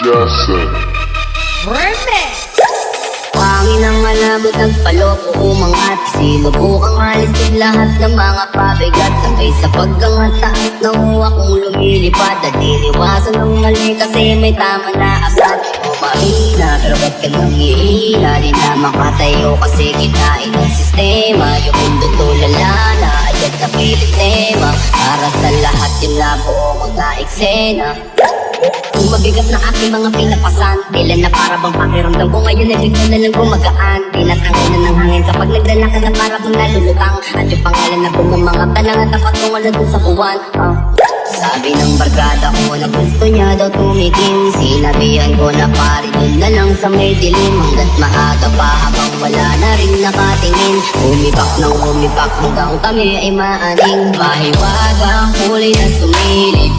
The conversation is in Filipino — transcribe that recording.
Jason. Pangin ang malabot nagpaloko umangat. Sinubukang alisin lahat ng mga pabigat. Sabay sa pagkangataas na akong lumilipad. At iniwasan ng mali kasi may tama na asad. O mahina pero ba't ka nang ihila? Di na makatayo kasi kinain ng sistema. Yung mundo tulala na agad na pilit tema. Para sa lahat yung nabuo ko na eksena. Kung mabigat na aking mga pinapasan, tila na para bang pakiramdam ko ngayon ay bigla na lang gumagaan. Tinatangay na ng hangin kapag nagdala ka na para bang nalulutang. At yung pangalan na bumamangap talang at tapat kong wala dun sa buwan. Sabi ng barkada ko na gusto niya daw tumikim. Sinabihan ko na pare dun na lang sa may dilim. Hanggat maaga pa habang wala na rin nakatingin. Umibak ng umibak hanggang kami ay maaning. Mahiwaga huli na sumilip.